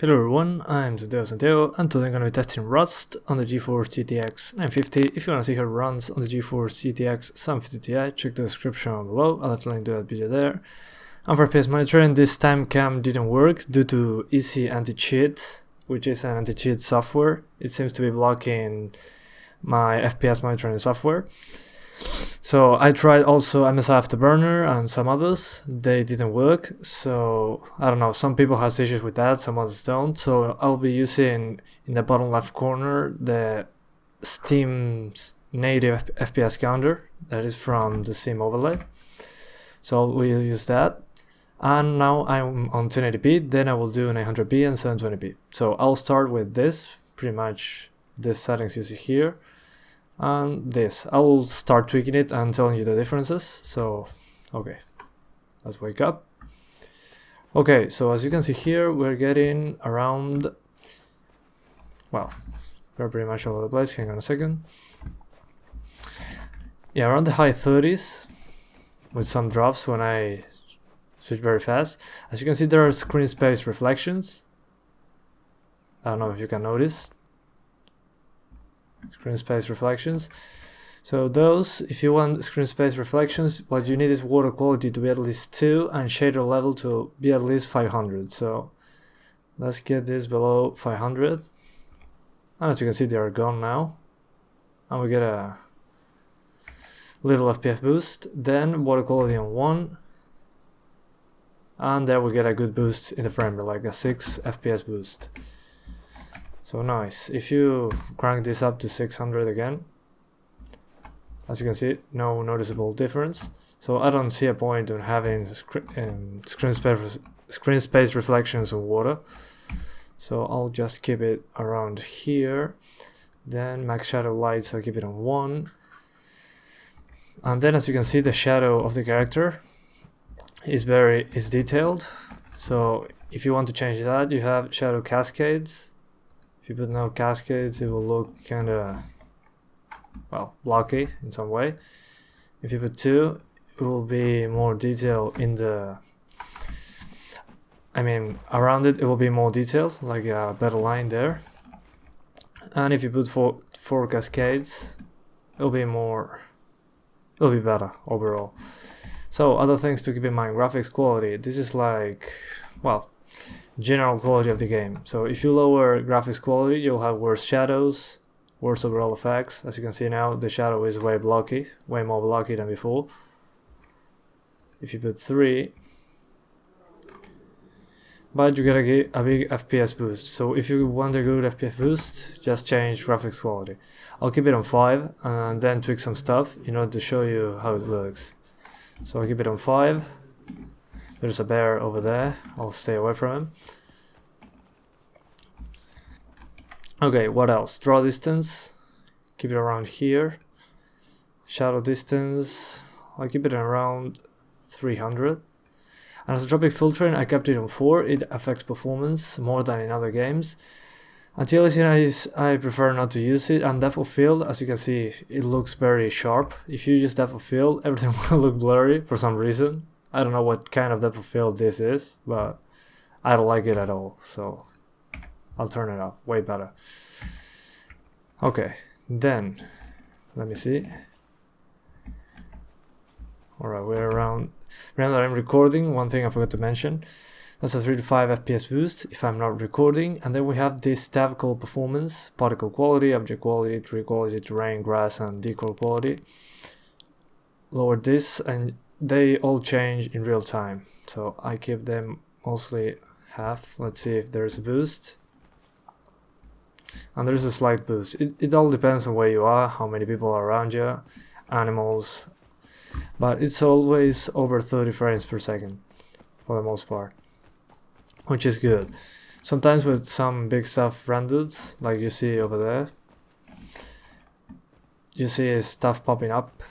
Hello everyone, I'm Santiago and today I'm going to be testing Rust on the GeForce GTX 950. If you want to see how it runs on the GeForce GTX 750 Ti, check the description below, I'll have the link to that video there. And for FPS monitoring, this time cam didn't work due to EasyAntiCheat, which is an anti-cheat software. It seems to be blocking my FPS monitoring software. So I tried also MSI Afterburner and some others, they didn't work, so I don't know, some people have issues with that, some others don't. So I'll be using in the bottom left corner the Steam's native FPS counter that is from the Steam overlay. So we'll use that. And now I'm on 1080p, then I will do 900p and 720p. So I'll start with this, pretty much this settings you see here. And this, I will start tweaking it and telling you the differences. So okay, let's wake up. Okay, so as you can see here, we're getting around, well, we're pretty much all over the place. Hang on a second. Yeah, around the high 30s with some drops when I switch very fast. As you can see, there are screen space reflections. I don't know if you can notice. Screen space reflections. So those, if you want screen space reflections, what you need is water quality to be at least 2 and shader level to be at least 500. So let's get this below 500. And as you can see, they are gone now. And we get a little FPS boost. Then water quality on 1. And there we get a good boost in the frame rate, like a 6 FPS boost. So nice. If you crank this up to 600 again, as you can see, no noticeable difference. So I don't see a point in having screen space reflections on water. So I'll just keep it around here. Then max shadow lights, I'll keep it on 1. And then as you can see, the shadow of the character is detailed. So if you want to change that, you have shadow cascades. If you put no cascades, it will look kind of, well, blocky in some way. If you put 2, it will be more detail in the, around it, it will be more detailed, like a better line there. And if you put four cascades, it'll be better overall. So other things to keep in mind, graphics quality. This is like, well, general quality of the game. So if you lower graphics quality, you'll have worse shadows, worse overall effects. As you can see now, the shadow is way more blocky than before. If you put 3, but you get a big FPS boost. So if you want a good FPS boost, just change graphics quality. I'll keep it on 5 and then tweak some stuff in order to show you how it works. So I'll keep it on 5. There's a bear over there, I'll stay away from him. Okay, what else? Draw distance, keep it around here. Shadow distance, I'll keep it around 300. And isotropic filtering, I kept it on 4, it affects performance more than in other games. Anti-aliasing, I prefer not to use it, and depth of field, as you can see, it looks very sharp. If you use depth of field, everything will look blurry for some reason. I don't know what kind of depth of field this is, but I don't like it at all, so I'll turn it off, way better. Okay, then, let me see. Alright, we're around. Remember, I'm recording, one thing I forgot to mention. That's a 3 to 5 FPS boost if I'm not recording. And then we have this tab called performance, particle quality, object quality, tree quality, terrain, grass, and decor quality. Lower this and they all change in real time, so I keep them mostly half. Let's see if there's a boost, and there's a slight boost. It all depends on where you are, how many people are around you, animals, but it's always over 30 frames per second for the most part, which is good. Sometimes with some big stuff rendered, like you see over there, you see stuff popping up.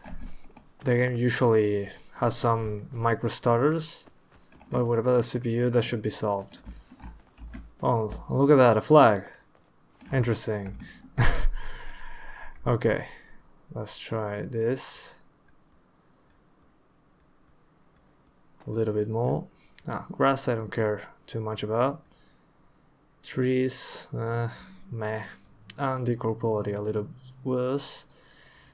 The game usually has some micro stutters, but with a better CPU that should be solved. Oh, look at that, a flag. Interesting. Okay, let's try this. A little bit more. Grass I don't care too much about. trees, meh, and decor quality a little worse.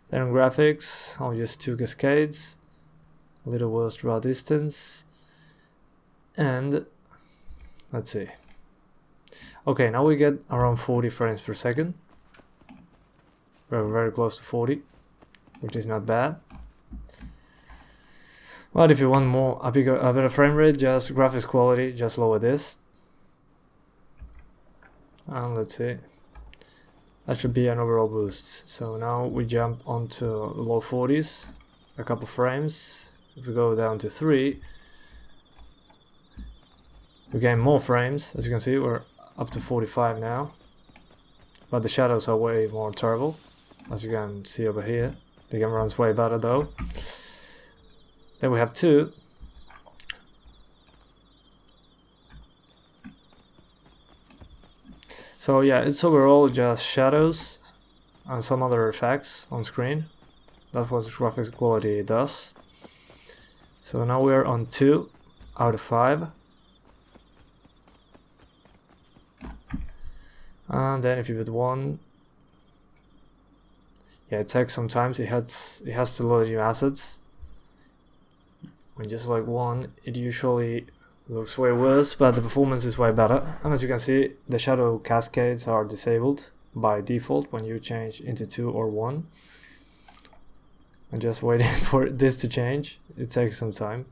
Then on graphics, I'll use 2 cascades, a little worse draw distance, and let's see. Okay, now we get around 40 frames per second. We're very close to 40, which is not bad. But if you want a better frame rate, just graphics quality, just lower this. And let's see. That should be an overall boost. So now we jump onto low 40s, a couple frames. If we go down to 3, we gain more frames. As you can see, we're up to 45 now. But the shadows are way more terrible, as you can see over here. The game runs way better though. Then we have 2. So yeah, it's overall just shadows and some other effects on screen. That's what graphics quality does. So now we're on 2 out of 5. And then if you put 1, yeah, it takes some time. It has to load new assets. When just like 1, it usually looks way worse, but the performance is way better. And as you can see, the shadow cascades are disabled by default when you change into 2 or 1. I'm just waiting for this to change. It takes some time.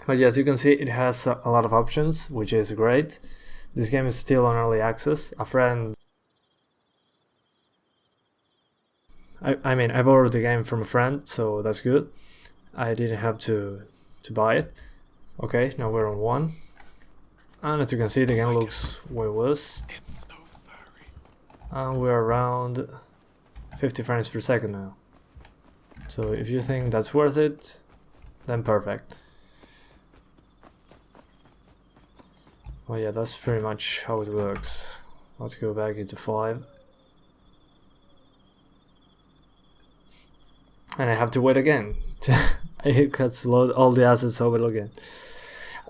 But yeah, as you can see, it has a lot of options, which is great. This game is still on early access. A friend... I mean, I borrowed the game from a friend, so that's good. I didn't have to buy it. Okay, now we're on 1. And as you can see, the game looks way worse. And we're around 50 frames per second now. So if you think that's worth it, then perfect. Well, yeah, that's pretty much how it works. Let's go back into 5. And I have to wait again. I had to load all the assets over again.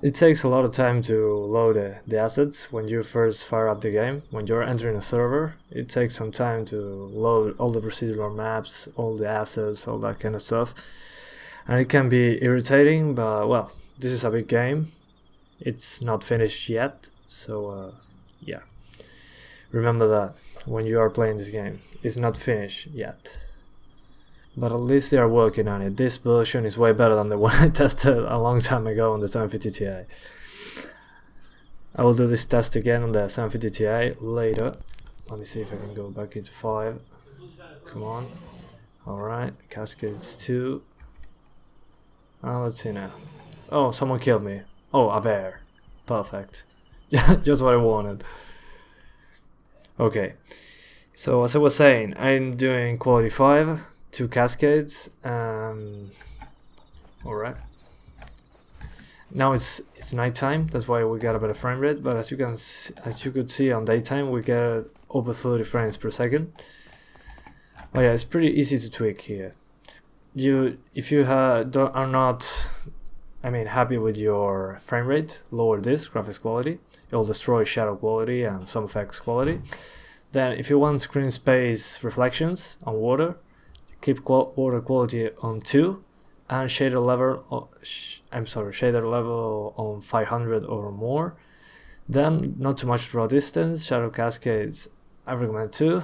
It takes a lot of time to load the assets when you first fire up the game. When you're entering a server, it takes some time to load all the procedural maps, all the assets, all that kind of stuff. And it can be irritating, but well, this is a big game. It's not finished yet, so yeah. Remember that when you are playing this game. It's not finished yet. But at least they are working on it. This version is way better than the one I tested a long time ago on the 750 Ti. I will do this test again on the 750 Ti later. Let me see if I can go back into 5. Come on. Alright, Cascades 2. Let's see now. Oh, someone killed me. Oh, a bear. Perfect. Just what I wanted. Okay. So as I was saying, I'm doing quality 5. 2 cascades. Alright. Now it's nighttime, that's why we got a better frame rate. But as you could see on daytime, we get over 30 frames per second. Oh yeah, it's pretty easy to tweak here. If you are not, happy with your frame rate, lower this graphics quality. It'll destroy shadow quality and some effects quality. Then, if you want screen space reflections on water, keep water quality on 2 and shader level on 500 or more. Then not too much draw distance, shadow cascades I recommend 2.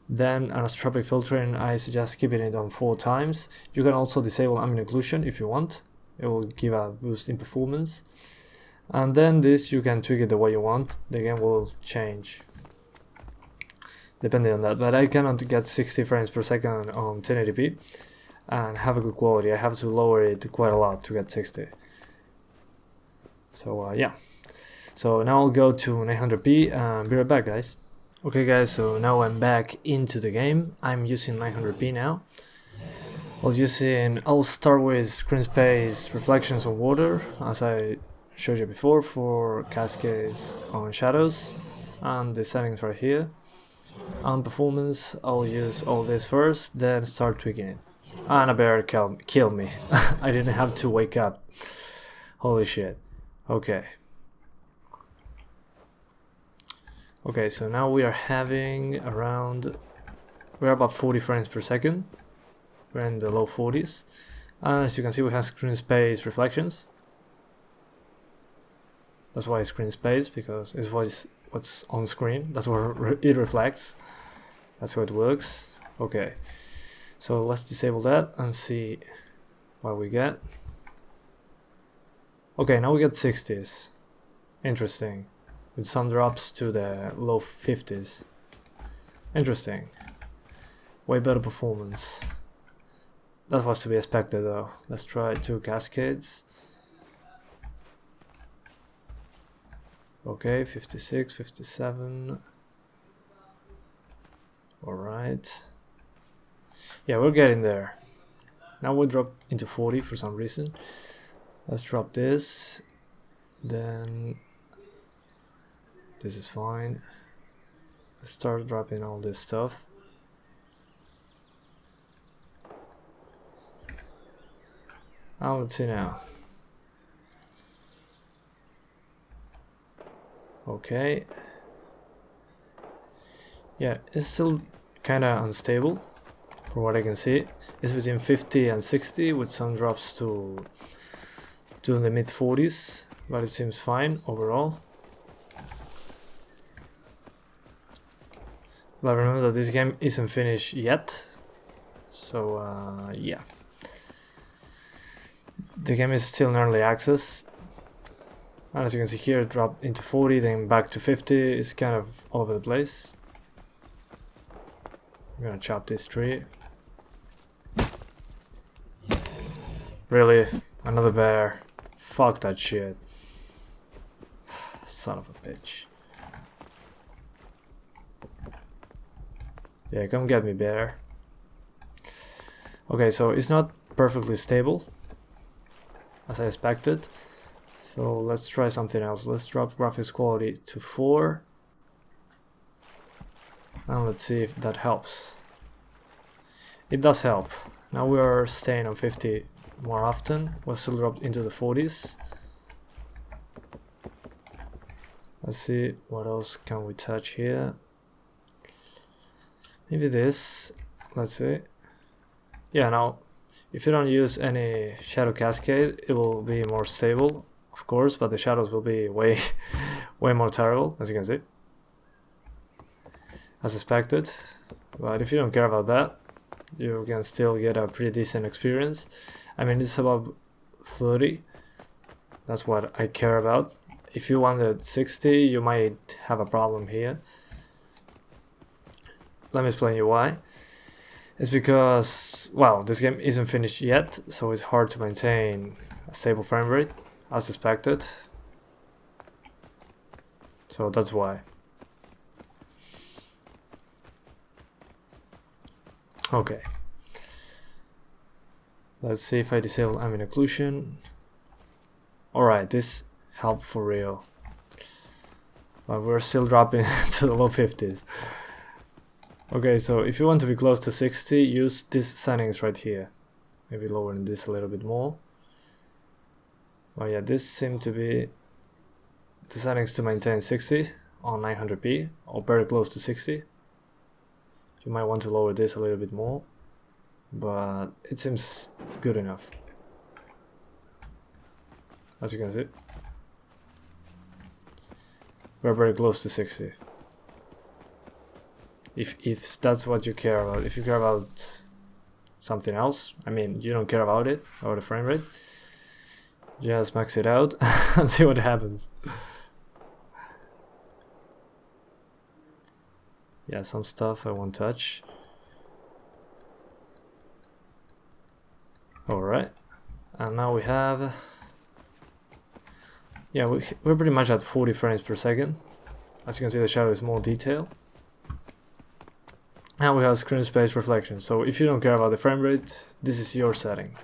Then anisotropic filtering, I suggest keeping it on 4 times. You can also disable ambient occlusion if you want. It will give a boost in performance. And then this you can tweak it the way you want. The game will change depending on that, but I cannot get 60 frames per second on 1080p and have a good quality. I have to lower it quite a lot to get 60. So yeah. So now I'll go to 900p and be right back, guys. Okay guys, so now I'm back into the game. I'm using 900p now. I'll start with screen space reflections on water, as I showed you before, for cascades on shadows, and the settings right here. On performance, I'll use all this first, then start tweaking it. And a bear killed me. I didn't have to wake up. Holy shit. Okay. Okay, so now we are having around, we're about 40 frames per second. We're in the low 40s. And as you can see, we have screen space reflections. That's why it's screen space, because it's what's on screen. That's where it reflects. That's how it works. Okay, so let's disable that and see what we get. Okay, now we get 60s. Interesting. With some drops to the low 50s. Interesting. Way better performance. That was to be expected though. Let's try 2 cascades. Okay, 56, 57. Alright. Yeah, we're getting there. Now we'll drop into 40 for some reason. Let's drop this. Then this is fine. Let's start dropping all this stuff. Now let's see now. Okay. Yeah, it's still kinda unstable from what I can see. It's between 50 and 60 with some drops to the mid 40s, but it seems fine overall. But remember that this game isn't finished yet, so yeah. The game is still in early access, and as you can see here, it dropped into 40, then back to 50. It's kind of all over the place. I'm gonna chop this tree. Really? Another bear? Fuck that shit. Son of a bitch. Yeah, come get me, bear. Okay, so it's not perfectly stable, as I expected. So let's try something else. Let's drop graphics quality to 4. And let's see if that helps. It does help. Now we are staying on 50 more often. We'll still drop into the 40s. Let's see what else can we touch here. Maybe this. Let's see. Yeah, now if you don't use any shadow cascade, it will be more stable, of course, but the shadows will be way more terrible, as you can see, as expected. But if you don't care about that, you can still get a pretty decent experience. I mean, it's about 30. That's what I care about. If you wanted 60, you might have a problem here. Let me explain you why. It's because, well, this game isn't finished yet, so it's hard to maintain a stable frame rate, as expected. So that's why. Okay. Let's see if I disable ambient occlusion. Alright, this helped for real. But we're still dropping to the low 50s. Okay, so if you want to be close to 60, use these settings right here. Maybe lowering this a little bit more. Oh yeah, this seemed to be the settings to maintain 60 on 900p, or very close to 60. You might want to lower this a little bit more, but it seems good enough. As you can see, we're very close to 60. If that's what you care about. If you care about something else, I mean, you don't care about it, or the frame rate, just max it out and see what happens. Yeah, some stuff I won't touch. Alright, and now we have, yeah, we're pretty much at 40 frames per second. As you can see, the shadow is more detailed. And we have screen space reflection, so if you don't care about the frame rate, this is your setting.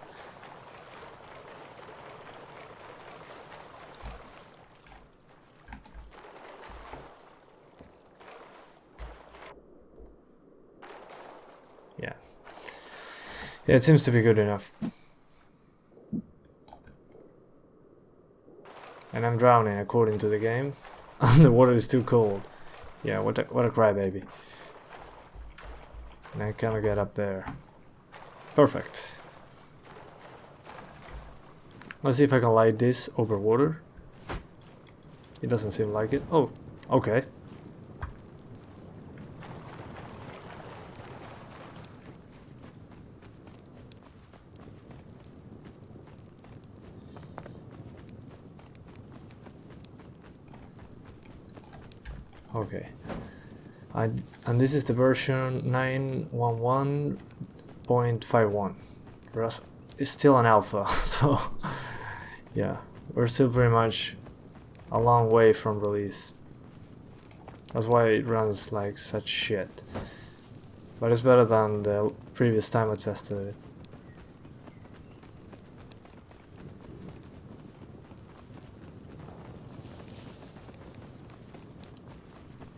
Yeah, it seems to be good enough. And I'm drowning according to the game. And the water is too cold. Yeah, what a crybaby. And I cannot get up there. Perfect. Let's see if I can light this over water. It doesn't seem like it. Oh, okay. Okay. And this is the version 911.51. It's still an alpha, so yeah, we're still pretty much a long way from release. That's why it runs like such shit. But it's better than the previous time I tested it.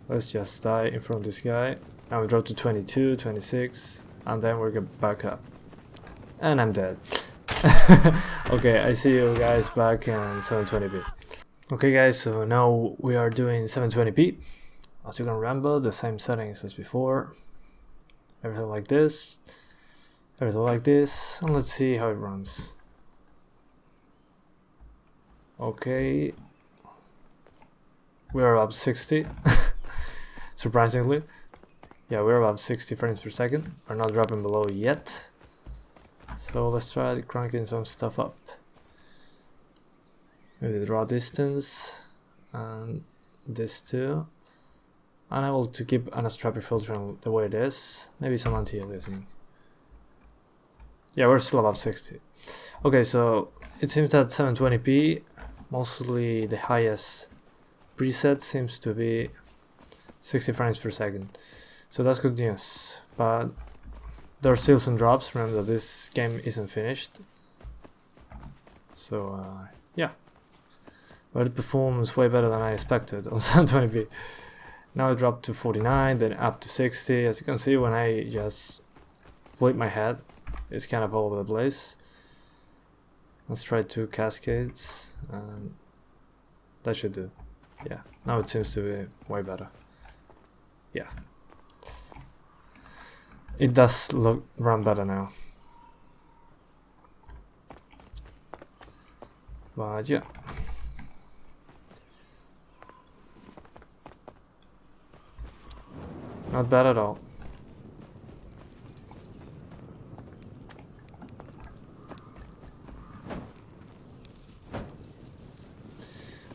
Let's just die in front of this guy. Now we drop to 22, 26, and then we're back up. And I'm dead. Okay, I see you guys back in 720p. Okay guys, so now we are doing 720p. As you can remember, the same settings as before. Everything like this. Everything like this. And let's see how it runs. Okay. We're about 60. Surprisingly. Yeah, we're about 60 frames per second. We're not dropping below yet. So let's try cranking some stuff up. Maybe the draw distance and this too. And I will to keep anisotropic filtering the way it is. Maybe some anti-aliasing. Yeah, we're still about 60. Okay, so it seems that 720p, mostly the highest preset seems to be 60 frames per second. So that's good news. But there are still some drops. Remember that this game isn't finished. So yeah. But it performs way better than I expected on 720p. Now it dropped to 49, then up to 60. As you can see, when I just flip my head, it's kind of all over the place. Let's try 2 cascades, and that should do. Yeah, now it seems to be way better. Yeah. It does run better now. But yeah. Not bad at all.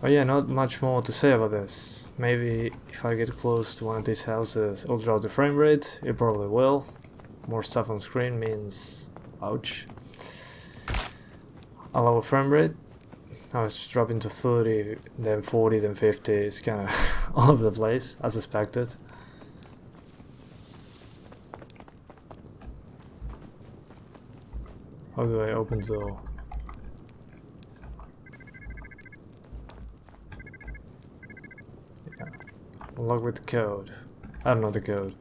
But yeah, not much more to say about this. Maybe if I get close to one of these houses, it'll drop the frame rate. It probably will. More stuff on screen means ouch. A lower frame rate. Now it's dropping to 30, then 40, then 50. It's kind of all over the place, as expected. How do I open the door? Yeah. Unlock with the code. I don't know the code.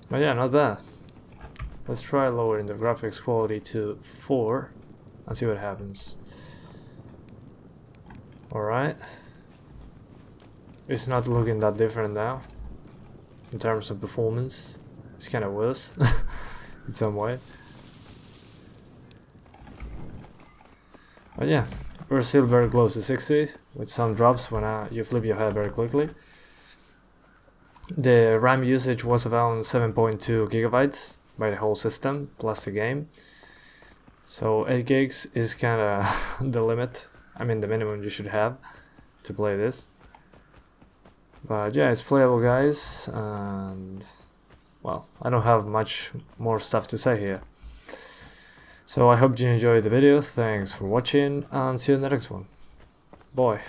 But yeah, not bad. Let's try lowering the graphics quality to 4 and see what happens. Alright. It's not looking that different now in terms of performance. It's kind of worse in some way. But yeah, we're still very close to 60 with some drops when you flip your head very quickly. The RAM usage was around 7.2 gigabytes by the whole system plus the game. So 8 gigs is kind of the limit. I mean the minimum you should have to play this. But yeah, it's playable guys, and well, I don't have much more stuff to say here. So I hope you enjoyed the video, thanks for watching, and see you in the next one. Bye.